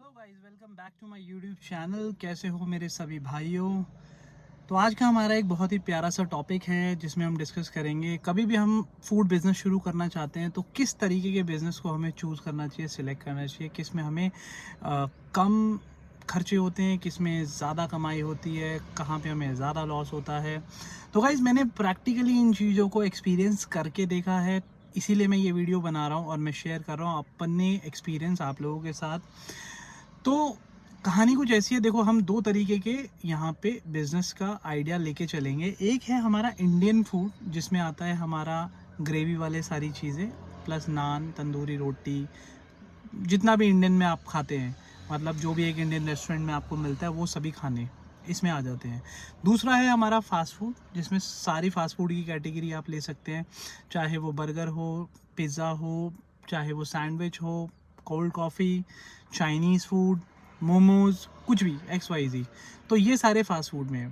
Hello guys, welcome back to my YouTube channel. कैसे हो मेरे सभी भाइयों। तो आज का हमारा एक बहुत ही प्यारा सा टॉपिक है जिसमें हम डिस्कस करेंगे कभी भी हम फूड बिज़नेस शुरू करना चाहते हैं तो किस तरीके के बिज़नेस को हमें चूज़ करना चाहिए, सिलेक्ट करना चाहिए, किस में हमें कम खर्चे होते हैं, किस में ज़्यादा कमाई होती है, कहाँ पे हमें ज़्यादा लॉस होता है। तो गाइज़ मैंने प्रैक्टिकली इन चीज़ों को एक्सपीरियंस करके देखा है, इसीलिए मैं ये वीडियो बना रहा हूँ और मैं शेयर कर रहा हूँ अपने एक्सपीरियंस आप लोगों के साथ। तो कहानी कुछ ऐसी है, देखो हम दो तरीके के यहाँ पे बिजनेस का आइडिया लेके चलेंगे। एक है हमारा इंडियन फूड जिसमें आता है हमारा ग्रेवी वाले सारी चीज़ें प्लस नान, तंदूरी रोटी, जितना भी इंडियन में आप खाते हैं, मतलब जो भी एक इंडियन रेस्टोरेंट में आपको मिलता है वो सभी खाने इसमें आ जाते हैं। दूसरा है हमारा फास्ट फूड जिसमें सारी फास्ट फूड की कैटेगरी आप ले सकते हैं, चाहे वो बर्गर हो, पिज़्ज़ा हो, चाहे वो सैंडविच हो, cold coffee, Chinese food, momos, कुछ भी एक्स वाई जी। तो ये सारे फास्ट फूड में है।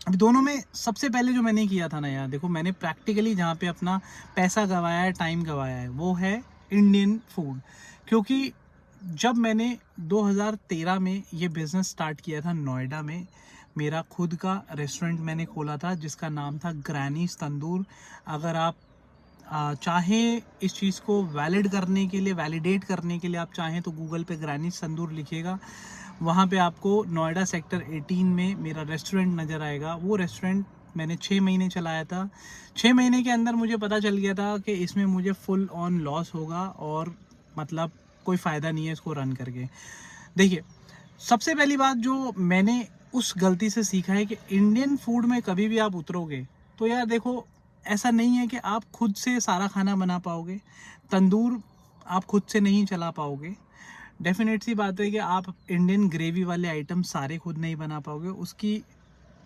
अभी दोनों में सबसे पहले जो मैंने किया था ना यार, देखो मैंने प्रैक्टिकली जहाँ पे अपना पैसा गवाया है, टाइम गवाया है, वो है इंडियन फूड। क्योंकि जब मैंने 2013 में ये बिज़नेस स्टार्ट किया था नोएडा में, मेरा खुद का रेस्टोरेंट मैंने खोला था जिसका नाम था ग्रैनीज़ तंदूर। अगर आप चाहें इस चीज़ को वैलिड करने के लिए, वैलिडेट करने के लिए आप चाहें तो गूगल पे ग्रैनीज़ तंदूर लिखिएगा, वहाँ पे आपको नोएडा सेक्टर 18 में मेरा रेस्टोरेंट नज़र आएगा। वो रेस्टोरेंट मैंने 6 महीने चलाया था। 6 महीने के अंदर मुझे पता चल गया था कि इसमें मुझे फुल ऑन लॉस होगा और मतलब कोई फ़ायदा नहीं है इसको रन करके। देखिए, सबसे पहली बात जो मैंने उस गलती से सीखा है कि इंडियन फूड में कभी भी आप उतरोगे तो यार देखो, ऐसा नहीं है कि आप खुद से सारा खाना बना पाओगे। तंदूर आप खुद से नहीं चला पाओगे। डेफिनेट सी बात है कि आप इंडियन ग्रेवी वाले आइटम सारे खुद नहीं बना पाओगे। उसकी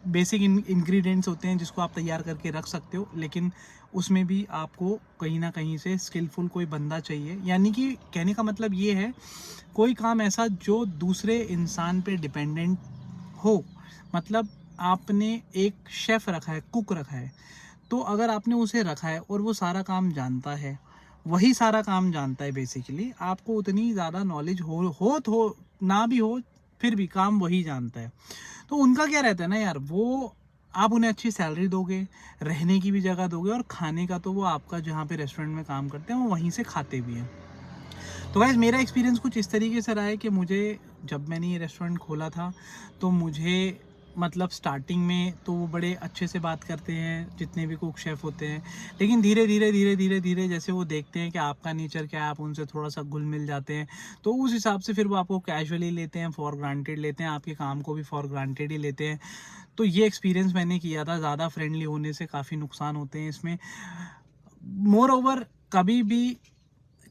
बेसिक इंग्रेडिएंट्स होते हैं जिसको आप तैयार करके रख सकते हो, लेकिन उसमें भी आपको कहीं ना कहीं से स्किलफुल कोई बंदा चाहिए। यानी कि कहने का मतलब ये है, कोई काम ऐसा जो दूसरे इंसान पे डिपेंडेंट हो। मतलब आपने एक शेफ़ रखा है, कुक रखा है, तो अगर आपने उसे रखा है और वो सारा काम जानता है, वही सारा काम जानता है बेसिकली, आपको उतनी ज़्यादा नॉलेज हो तो ना भी हो, फिर भी काम वही जानता है। तो उनका क्या रहता है ना यार, वो आप उन्हें अच्छी सैलरी दोगे, रहने की भी जगह दोगे और खाने का तो वो आपका जहाँ पे रेस्टोरेंट में काम करते हैं वो वहीं से खाते भी हैं। तो गाइस मेरा एक्सपीरियंस कुछ इस तरीके से रहा है कि मुझे, जब मैंने ये रेस्टोरेंट खोला था तो मुझे मतलब स्टार्टिंग में तो वो बड़े अच्छे से बात करते हैं जितने भी कुक शेफ़ होते हैं, लेकिन धीरे धीरे धीरे धीरे धीरे जैसे वो देखते हैं कि आपका नेचर क्या है, आप उनसे थोड़ा सा घुल मिल जाते हैं, तो उस हिसाब से फिर वो आपको कैजुअली लेते हैं, फॉर ग्रांटेड लेते हैं, आपके काम को भी फॉर ग्रांटेड ही लेते हैं। तो ये एक्सपीरियंस मैंने किया था। ज़्यादा फ्रेंडली होने से काफ़ी नुकसान होते हैं इसमें। मोर ओवर, कभी भी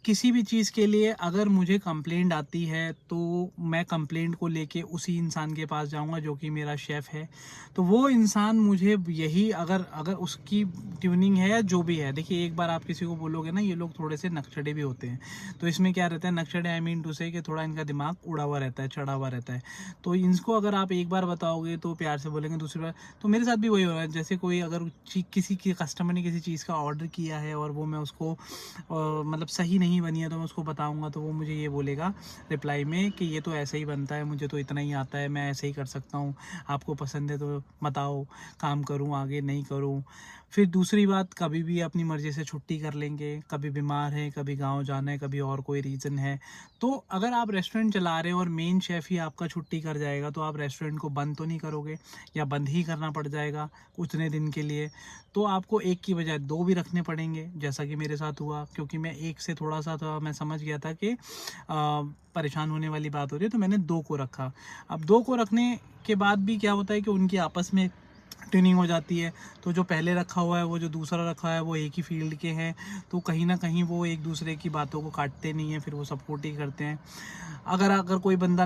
किसी भी चीज़ के लिए अगर मुझे कंप्लेंट आती है तो मैं कंप्लेंट को लेके उसी इंसान के पास जाऊंगा जो कि मेरा शेफ़ है। तो वो इंसान मुझे यही, अगर अगर उसकी ट्यूनिंग है या जो भी है, देखिए एक बार आप किसी को बोलोगे ना, ये लोग थोड़े से नकचढ़े भी होते हैं। तो इसमें क्या रहता है, नकचढ़े आई मीन टू से कि थोड़ा इनका दिमाग उड़ा हुआ रहता है, चढ़ा हुआ रहता है। तो इनको अगर आप एक बार बताओगे तो प्यार से बोलेंगे, दूसरी बार। तो मेरे साथ भी वही हो रहा है, जैसे कोई अगर किसी की कस्टमर ने किसी चीज़ का ऑर्डर किया है और वो मैं उसको मतलब सही नहीं बनी है तो मैं उसको बताऊंगा, तो वो मुझे ये बोलेगा रिप्लाई में कि ये तो ऐसे ही बनता है, मुझे तो इतना ही आता है, मैं ऐसे ही कर सकता हूँ, आपको पसंद है तो बताओ, काम करूँ आगे नहीं करूँ। फिर दूसरी बात, कभी भी अपनी मर्ज़ी से छुट्टी कर लेंगे, कभी बीमार है, कभी गांव जाना है, कभी और कोई रीज़न है। तो अगर आप रेस्टोरेंट चला रहे हो और मेन शेफ़ ही आपका छुट्टी कर जाएगा तो आप रेस्टोरेंट को बंद तो नहीं करोगे, या बंद ही करना पड़ जाएगा उतने दिन के लिए। तो आपको एक की बजाय दो भी रखने पड़ेंगे, जैसा कि मेरे साथ हुआ, क्योंकि मैं एक से थोड़ा सा था, मैं समझ गया था कि परेशान होने वाली बात हो रही है, तो मैंने दो को रखा। अब दो को रखने के बाद भी क्या होता है कि उनकी आपस में ट्यूनिंग हो जाती है। तो जो पहले रखा हुआ है, वो जो दूसरा रखा है, वो एक ही फील्ड के हैं, तो कहीं ना कहीं वो एक दूसरे की बातों को काटते नहीं हैं, फिर वो सपोर्ट ही करते हैं। अगर अगर कोई बंदा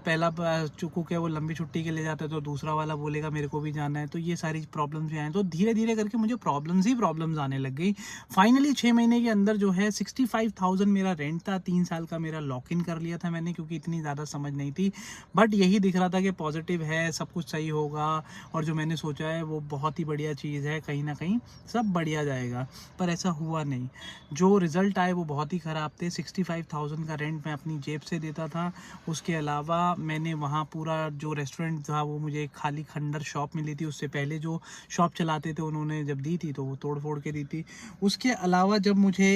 पहला कुक है, वो लंबी छुट्टी के लिए जाता है तो दूसरा वाला बोलेगा मेरे को भी जाना है। तो ये सारी प्रॉब्लम्स भी आए, तो धीरे धीरे करके मुझे प्रॉब्लम्स ही प्रॉब्लम्स आने लग गई। फाइनली 6 महीने के अंदर जो है 65,000 मेरा रेंट था, 3 साल का मेरा लॉक इन कर लिया था मैंने, क्योंकि इतनी ज़्यादा समझ नहीं थी। बट यही दिख रहा था कि पॉजिटिव है, सब कुछ सही होगा, और जो मैंने सोचा है वो बहुत ही बढ़िया चीज़ है, कहीं ना कहीं सब बढ़िया जाएगा, पर ऐसा हुआ नहीं। जो रिज़ल्ट आए वो बहुत ही ख़राब थे। 65,000 का रेंट मैं अपनी जेब से देता था। उसके अलावा मैंने वहाँ पूरा जो रेस्टोरेंट था वो मुझे एक खाली खंडर शॉप मिली थी। उससे पहले जो शॉप चलाते थे उन्होंने जब दी थी तो वो तोड़ फोड़ के दी थी। उसके अलावा जब मुझे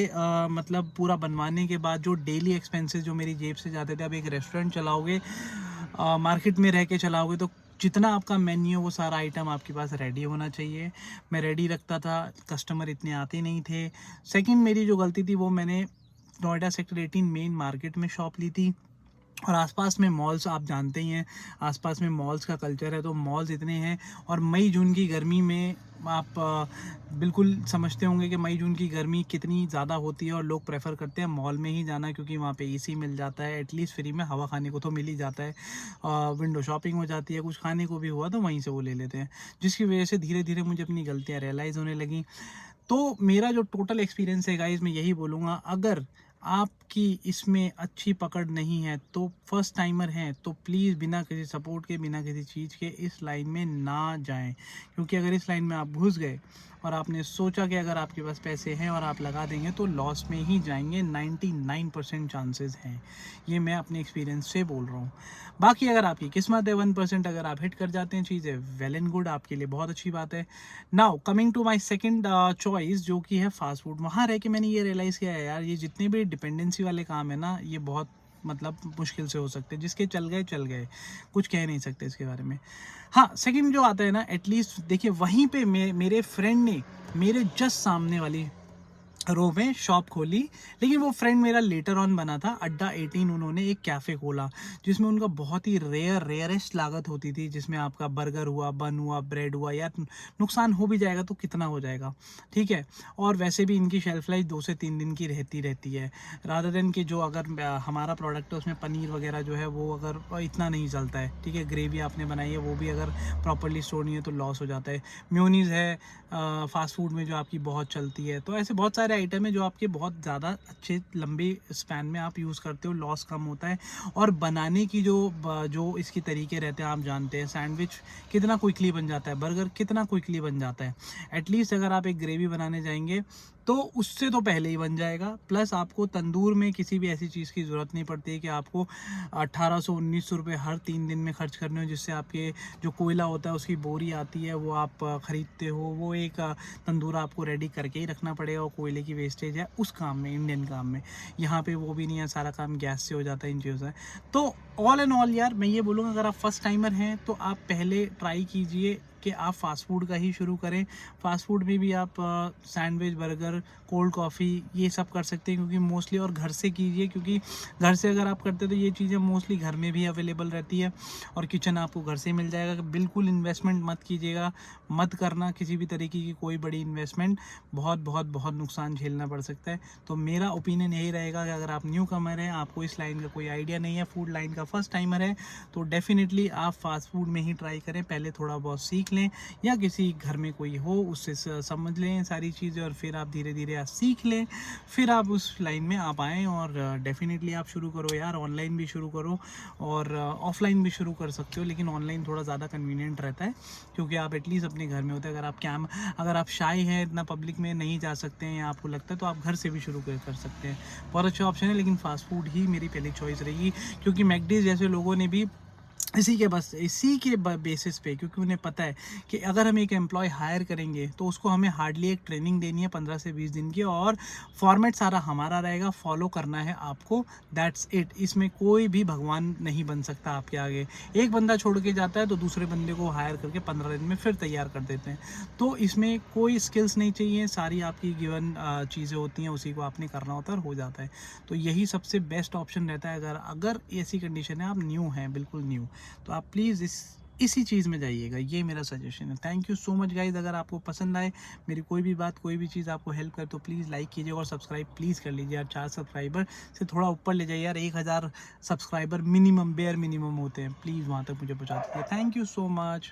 मतलब पूरा बनवाने के बाद जो डेली एक्सपेंसेस जो मेरी जेब से जाते थे, अब एक रेस्टोरेंट चलाओगे, मार्केट में रह के चलाओगे तो जितना आपका मेन्यू वो सारा आइटम आपके पास रेडी होना चाहिए। मैं रेडी रखता था, कस्टमर इतने आते नहीं थे। सेकंड मेरी जो गलती थी वो मैंने नोएडा सेक्टर 18 मेन मार्केट में शॉप ली थी, और आसपास में मॉल्स आप जानते ही हैं, आसपास में मॉल्स का कल्चर है, तो मॉल्स इतने हैं। और मई जून की गर्मी में आप बिल्कुल समझते होंगे कि मई जून की गर्मी कितनी ज़्यादा होती है, और लोग प्रेफर करते हैं मॉल में ही जाना, क्योंकि वहाँ पे एसी मिल जाता है, एटलीस्ट फ्री में हवा खाने को तो मिल ही जाता है, विंडो शॉपिंग हो जाती है, कुछ खाने को भी हुआ तो वहीं से वो ले लेते हैं, जिसकी वजह से धीरे धीरे मुझे अपनी गलतियाँ रियलाइज़ होने लगी। तो मेरा जो टोटल एक्सपीरियंस है गाइस, मैं यही बोलूँगा, अगर आपकी इसमें अच्छी पकड़ नहीं है तो फर्स्ट टाइमर हैं तो प्लीज़ बिना किसी सपोर्ट के, बिना किसी चीज़ के इस लाइन में ना जाएं। क्योंकि अगर इस लाइन में आप घुस गए और आपने सोचा कि अगर आपके पास पैसे हैं और आप लगा देंगे तो लॉस में ही जाएंगे, 99% चांसेस हैं। ये मैं अपने एक्सपीरियंस से बोल रहा हूँ। बाकी अगर आपकी किस्मत है 1% अगर आप हिट कर जाते हैं चीज़ें, वेल एंड गुड, आपके लिए बहुत अच्छी बात है। Now coming to my second choice जो कि है फास्ट फूड। वहाँ रह के मैंने ये रियलाइज़ किया है यार, ये जितने भी डिपेंडेंसी वाले काम है ना, ये बहुत मतलब मुश्किल से हो सकते हैं। जिसके चल गए, कुछ कह नहीं सकते इसके बारे में। हाँ, सेकंड जो आता है ना, एटलीस्ट देखिए वहीं पे मेरे फ्रेंड ने मेरे जस्ट सामने वाली रो में शॉप खोली, लेकिन वो फ्रेंड मेरा लेटर ऑन बना था। अड्डा 18 उन्होंने एक कैफ़े खोला जिसमें उनका बहुत ही रेयरेस्ट लागत होती थी, जिसमें आपका बर्गर हुआ, बन हुआ, ब्रेड हुआ, या नुकसान हो भी जाएगा तो कितना हो जाएगा, ठीक है। और वैसे भी इनकी शेल्फ लाइफ 2 से 3 दिन की रहती है, रादर देन कि जो अगर हमारा प्रोडक्ट है उसमें पनीर वगैरह जो है वो अगर इतना नहीं चलता है, ठीक है। ग्रेवी आपने बनाई है वो भी अगर प्रॉपरली स्टोर नहीं है तो लॉस हो जाता है। म्योनीज़ है फास्ट फूड में जो आपकी बहुत चलती है। तो ऐसे बहुत सारे आइटम है जो आपके बहुत ज़्यादा अच्छे लंबे स्पैन में आप यूज़ करते हो, लॉस कम होता है। और बनाने की जो इसके तरीके रहते हैं आप जानते हैं, सैंडविच कितना क्विकली बन जाता है, बर्गर कितना क्विकली बन जाता है। एटलीस्ट अगर आप एक ग्रेवी बनाने जाएंगे तो उससे तो पहले ही बन जाएगा। प्लस आपको तंदूर में किसी भी ऐसी चीज़ की ज़रूरत नहीं पड़ती है कि आपको 1800-1900 रुपये हर 3 दिन में खर्च करने हो, जिससे आपके जो कोयला होता है उसकी बोरी आती है वो आप ख़रीदते हो, वो एक तंदूर आपको रेडी करके ही रखना पड़ेगा, और कोयले की वेस्टेज है उस काम में, इंडियन काम में। यहाँ पे वो भी नहीं है, सारा काम गैस से हो जाता है, इन चीज़ों से। तो ऑल एंड ऑल यार मैं ये बोलूँगा, अगर आप फर्स्ट टाइमर हैं तो आप पहले ट्राई कीजिए कि आप फ़ास्ट फूड का ही शुरू करें। फ़ास्ट फूड में भी आप सैंडविच, बर्गर, कोल्ड कॉफ़ी ये सब कर सकते हैं, क्योंकि मोस्टली, और घर से कीजिए, क्योंकि घर से अगर आप करते तो ये चीज़ें मोस्टली घर में भी अवेलेबल रहती है, और किचन आपको घर से मिल जाएगा। बिल्कुल इन्वेस्टमेंट मत कीजिएगा, मत करना किसी भी तरीके की कोई बड़ी इन्वेस्टमेंट, बहुत बहुत बहुत नुकसान झेलना पड़ सकता है। तो मेरा ओपिनियन यही रहेगा कि अगर आप न्यू कमर हैं, आपको इस लाइन का कोई आइडिया नहीं है, फूड लाइन का फर्स्ट टाइमर है, तो डेफिनेटली आप फास्ट फूड में ही ट्राई करें। पहले थोड़ा बहुत सीख लें, या किसी घर में कोई हो उससे समझ लें सारी चीज़ें, और फिर आप धीरे धीरे आप सीख लें, फिर आप उस लाइन में आप आएँ। और डेफिनेटली आप शुरू करो यार, ऑनलाइन भी शुरू करो और ऑफलाइन भी शुरू कर सकते हो, लेकिन ऑनलाइन थोड़ा ज़्यादा कन्वीनियंट रहता है, क्योंकि आप एटलीस्ट अपने घर में होते हैं। अगर आप शाय हैं, इतना पब्लिक में नहीं जा सकते हैं या आपको लगता है, तो आप घर से भी शुरू कर सकते हैं। बहुत अच्छा ऑप्शन है, लेकिन फास्ट फूड ही मेरी पहली चॉइस रहेगी, क्योंकि मैकडीज जैसे लोगों ने भी इसी के बेसिस पे, क्योंकि उन्हें पता है कि अगर हम एक एम्प्लॉय हायर करेंगे तो उसको हमें हार्डली एक ट्रेनिंग देनी है 15 से 20 दिन की, और फॉर्मेट सारा हमारा रहेगा, फॉलो करना है आपको, दैट्स इट। इसमें कोई भी भगवान नहीं बन सकता आपके आगे। एक बंदा छोड़ के जाता है तो दूसरे बंदे को हायर करके 15 दिन में फिर तैयार कर देते हैं। तो इसमें कोई स्किल्स नहीं चाहिए, सारी आपकी गिवन चीज़ें होती हैं, उसी को आपने करना होता है और हो जाता है। तो यही सबसे बेस्ट ऑप्शन रहता है। अगर ऐसी कंडीशन है, आप न्यू हैं, बिल्कुल न्यू, तो आप प्लीज़ इसी चीज़ में जाइएगा, ये मेरा सजेशन है। Thank you so much guys. अगर आपको पसंद आए मेरी कोई भी बात, कोई भी चीज़ आपको हेल्प करे, तो प्लीज़ लाइक कीजिए और सब्सक्राइब प्लीज़ कर लीजिए यार। 4 सब्सक्राइबर से थोड़ा ऊपर ले जाइए यार, 1000 सब्सक्राइबर मिनिमम, बेयर मिनिमम होते हैं, प्लीज़ वहाँ तक मुझे पहुँचा दीजिए। Thank you so much.